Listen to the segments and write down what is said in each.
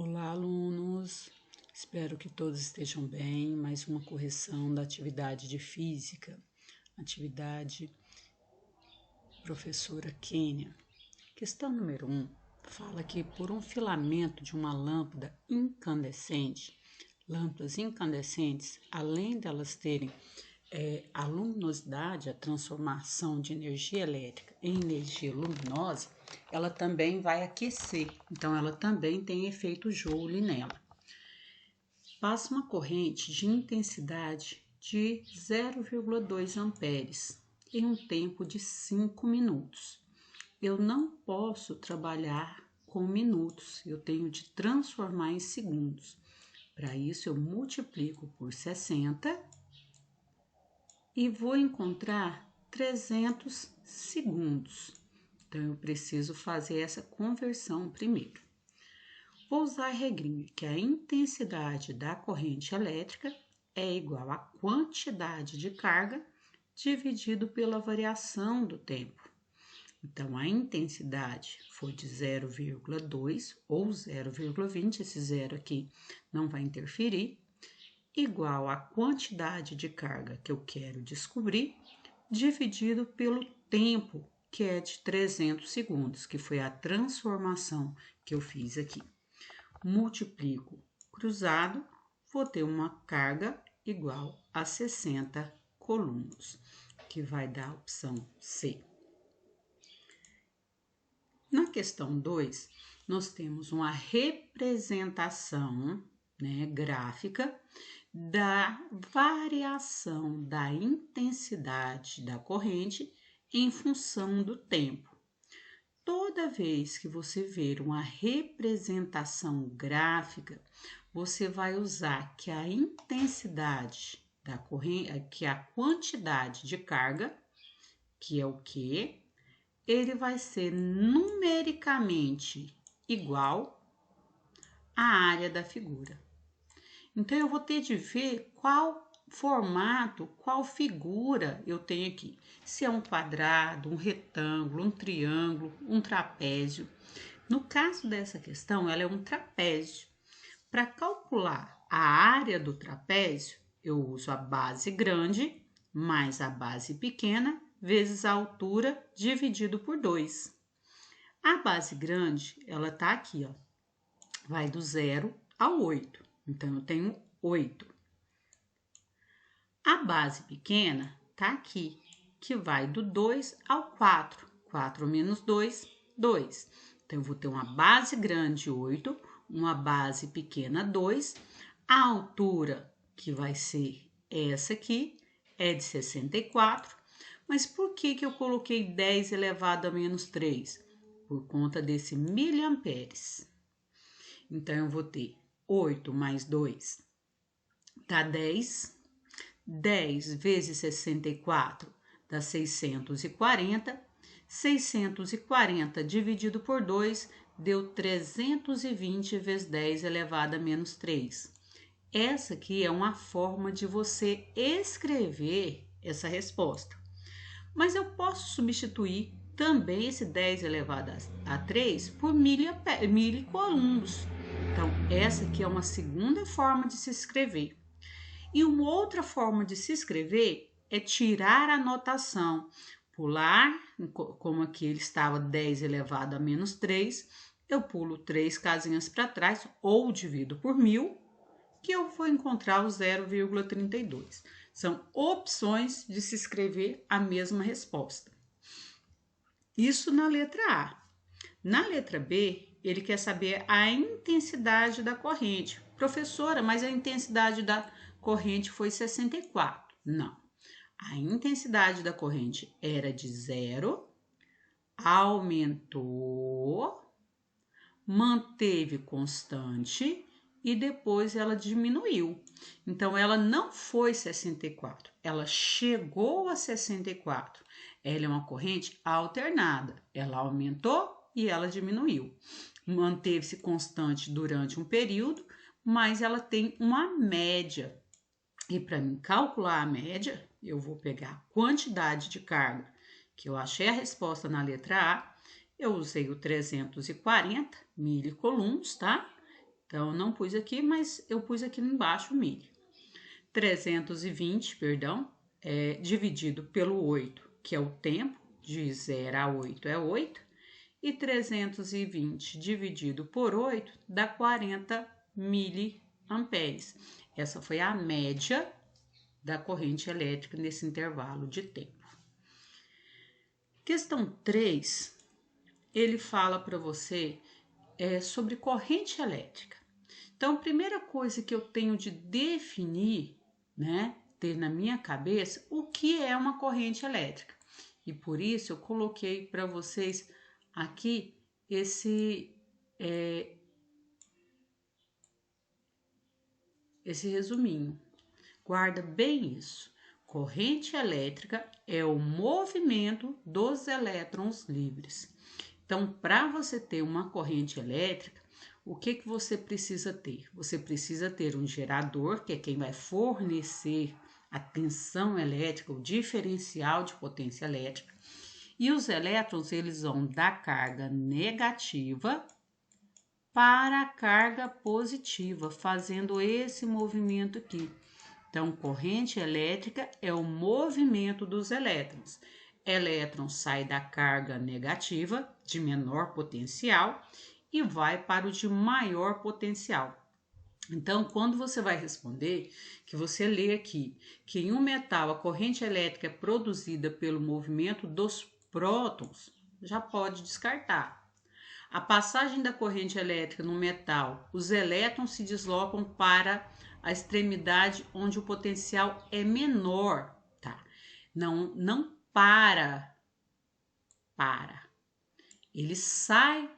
Olá, alunos! Espero que todos estejam bem. Mais uma correção da atividade de física, atividade professora Kênia. Questão número 1 fala que por um filamento de uma lâmpada incandescente, lâmpadas incandescentes, além delas terem a luminosidade, a transformação de energia elétrica em energia luminosa, ela também vai aquecer, então ela também tem efeito Joule nela. Passa uma corrente de intensidade de 0,2 amperes em um tempo de 5 minutos. Eu não posso trabalhar com minutos, eu tenho de transformar em segundos. Para isso, eu multiplico por 60 e vou encontrar 300 segundos. Então, eu preciso fazer essa conversão primeiro. Vou usar a regrinha que a intensidade da corrente elétrica é igual à quantidade de carga dividido pela variação do tempo. Então, a intensidade foi de 0,2 ou 0,20, esse zero aqui não vai interferir, igual à quantidade de carga que eu quero descobrir, dividido pelo tempo, que é de 300 segundos, que foi a transformação que eu fiz aqui. Multiplico cruzado, vou ter uma carga igual a 60 coulombs, que vai dar a opção C. Na questão 2, nós temos uma representação gráfica da variação da intensidade da corrente em função do tempo. Toda vez que você ver uma representação gráfica, você vai usar que a intensidade da corrente, que a quantidade de carga, que é o Q, ele vai ser numericamente igual à área da figura. Então, eu vou ter de ver qual formato, qual figura eu tenho aqui. Se é um quadrado, um retângulo, um triângulo, um trapézio. No caso dessa questão, ela é um trapézio. Para calcular a área do trapézio, eu uso a base grande mais a base pequena vezes a altura dividido por 2. A base grande, ela tá aqui, ó. Vai do 0 ao 8. Então, eu tenho 8. A base pequena tá aqui, que vai do 2 ao 4. 4 menos 2, 2. Então, eu vou ter uma base grande, 8, uma base pequena, 2. A altura, que vai ser essa aqui, é de 64. Mas por que eu coloquei 10 elevado a menos 3? Por conta desse miliamperes. Então, eu vou ter 8 mais 2 dá 10. 10 vezes 64 dá 640. 640 dividido por 2 deu 320 vezes 10 elevado a menos 3. Essa aqui é uma forma de você escrever essa resposta. Mas eu posso substituir também esse 10 elevado a 3 por milicoulombs. Então, essa aqui é uma segunda forma de se escrever. E uma outra forma de se escrever é tirar a notação. Pular, como aqui ele estava 10 elevado a menos 3, eu pulo 3 casinhas para trás ou divido por 1000, que eu vou encontrar o 0,32. São opções de se escrever a mesma resposta. Isso na letra A. Na letra B, ele quer saber a intensidade da corrente. Professora, mas a intensidade da corrente foi 64. Não. A intensidade da corrente era de 0, aumentou, manteve constante e depois ela diminuiu. Então, ela não foi 64, ela chegou a 64. Ela é uma corrente alternada, ela aumentou e ela diminuiu. Manteve-se constante durante um período, mas ela tem uma média. E para mim calcular a média, eu vou pegar a quantidade de carga, que eu achei a resposta na letra A, eu usei o 340 milicoulombs, tá? Então, não pus aqui, mas eu pus aqui embaixo o milho. 320, perdão, dividido pelo 8, que é o tempo, de 0 a 8 é 8, e 320 dividido por 8 dá 40 miliamperes. Essa foi a média da corrente elétrica nesse intervalo de tempo. Questão 3, ele fala para você sobre corrente elétrica. Então, a primeira coisa que eu tenho de definir, né, ter na minha cabeça, o que é uma corrente elétrica. E por isso eu coloquei para vocês aqui esse resuminho. Guarda bem isso. Corrente elétrica é o movimento dos elétrons livres. Então, para você ter uma corrente elétrica, o que você precisa ter? Você precisa ter um gerador, que é quem vai fornecer a tensão elétrica, o diferencial de potência elétrica. E os elétrons, eles vão da carga negativa para a carga positiva, fazendo esse movimento aqui. Então, corrente elétrica é o movimento dos elétrons. Elétron sai da carga negativa, de menor potencial, e vai para o de maior potencial. Então, quando você vai responder, que você lê aqui que em um metal a corrente elétrica é produzida pelo movimento dos prótons, já pode descartar. A passagem da corrente elétrica no metal, os elétrons se deslocam para a extremidade onde o potencial é menor, tá? Não para. Ele sai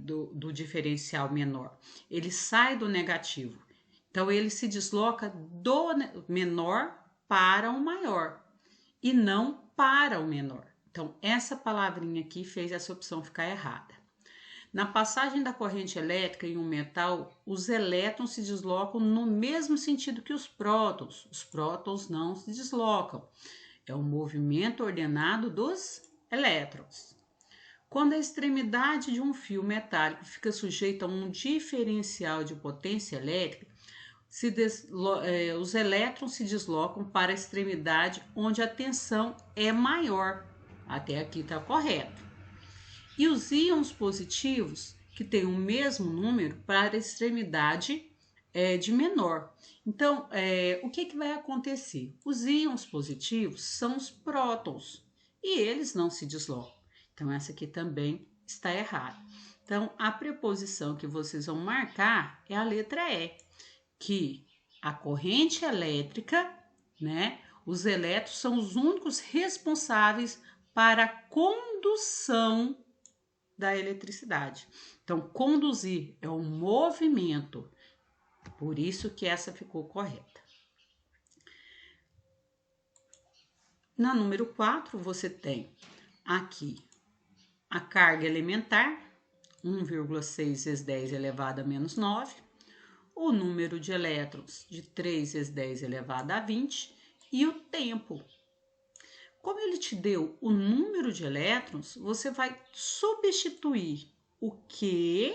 do diferencial menor, ele sai do negativo. Então, ele se desloca do menor para o maior e não para o menor. Então, essa palavrinha aqui fez essa opção ficar errada. Na passagem da corrente elétrica em um metal, os elétrons se deslocam no mesmo sentido que os prótons. Os prótons não se deslocam. É o movimento ordenado dos elétrons. Quando a extremidade de um fio metálico fica sujeita a um diferencial de potência elétrica, os elétrons se deslocam para a extremidade onde a tensão é maior. Até aqui está correto. E os íons positivos, que têm o mesmo número, para a extremidade de menor. Então, o que vai acontecer? Os íons positivos são os prótons e eles não se deslocam. Então, essa aqui também está errada. Então, a preposição que vocês vão marcar é a letra E, que a corrente elétrica, né? Os elétrons são os únicos responsáveis para a condução da eletricidade. Então, conduzir é um movimento, por isso que essa ficou correta. Na número 4, você tem aqui a carga elementar, 1,6 vezes 10 elevado a menos 9, o número de elétrons de 3 vezes 10 elevado a 20 e o tempo. Como ele te deu o número de elétrons, você vai substituir o Q,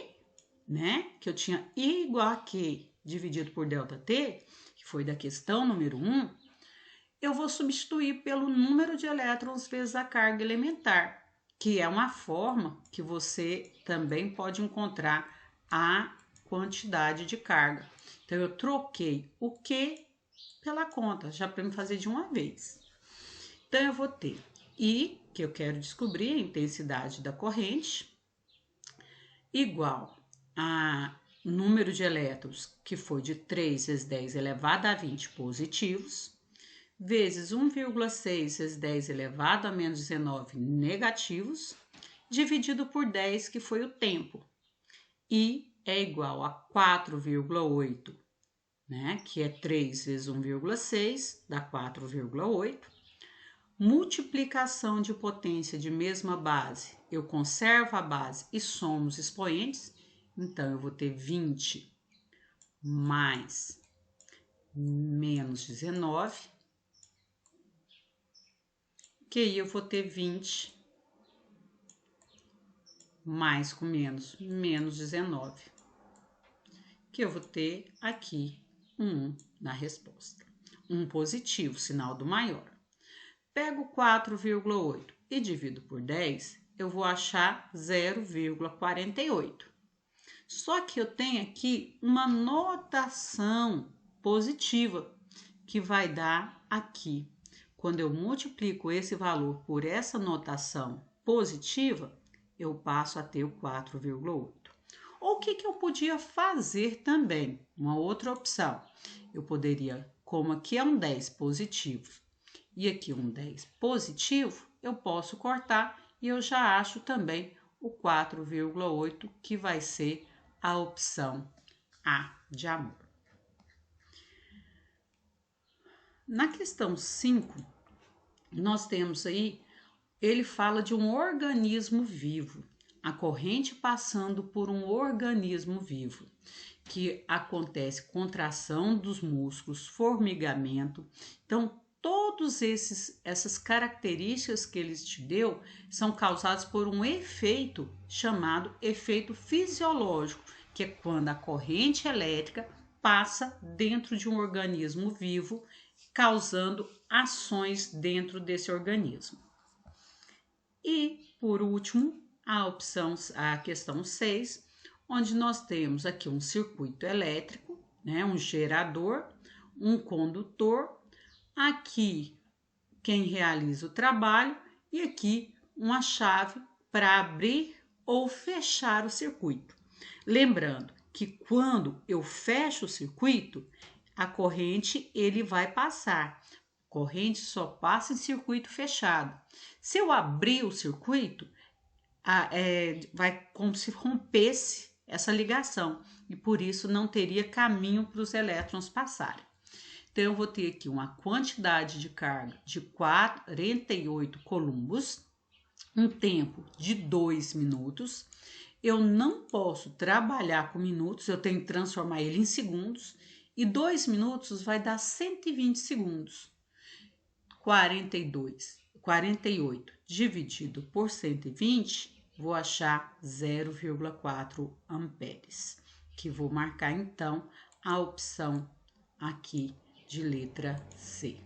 né, que eu tinha igual a Q dividido por ΔT, que foi da questão número 1, eu vou substituir pelo número de elétrons vezes a carga elementar, que é uma forma que você também pode encontrar a quantidade de carga. Então, eu troquei o Q pela conta, já para me fazer de uma vez. Então, eu vou ter I, que eu quero descobrir a intensidade da corrente, igual a número de elétrons, que foi de 3 vezes 10 elevado a 20 positivos, vezes 1,6 vezes 10 elevado a menos 19 negativos, dividido por 10, que foi o tempo. I é igual a 4,8, né, que é 3 vezes 1,6, dá 4,8. Multiplicação de potência de mesma base, eu conservo a base e somo os expoentes, então eu vou ter 20 mais menos 19, que aí eu vou ter 20 mais com menos 19. que eu vou ter aqui um 1 na resposta. Um positivo, sinal do maior. Pego 4,8 e divido por 10, eu vou achar 0,48. Só que eu tenho aqui uma notação positiva, que vai dar aqui. Quando eu multiplico esse valor por essa notação positiva, eu passo a ter o 4,8. Ou o que eu podia fazer também? Uma outra opção. Eu poderia, como aqui é um 10 positivo e aqui um 10 positivo, eu posso cortar e eu já acho também o 4,8, que vai ser a opção A de amor. Na questão 5, nós temos aí, ele fala de um organismo vivo, a corrente passando por um organismo vivo, que acontece contração dos músculos, formigamento. Então, todos essas características que ele te deu são causadas por um efeito chamado efeito fisiológico, que é quando a corrente elétrica passa dentro de um organismo vivo, causando ações dentro desse organismo. E, por último, a questão 6, onde nós temos aqui um circuito elétrico, né, um gerador, um condutor, aqui quem realiza o trabalho e aqui uma chave para abrir ou fechar o circuito. Lembrando que quando eu fecho o circuito, a corrente ele vai passar. Corrente só passa em circuito fechado. Se eu abrir o circuito, vai como se rompesse essa ligação e por isso não teria caminho para os elétrons passarem. Então, eu vou ter aqui uma quantidade de carga de 48 coulombos, um tempo de 2 minutos. Eu não posso trabalhar com minutos, eu tenho que transformar ele em segundos, e 2 minutos vai dar 120 segundos. 48 dividido por 120, vou achar 0,4 amperes, que vou marcar então a opção aqui de letra C.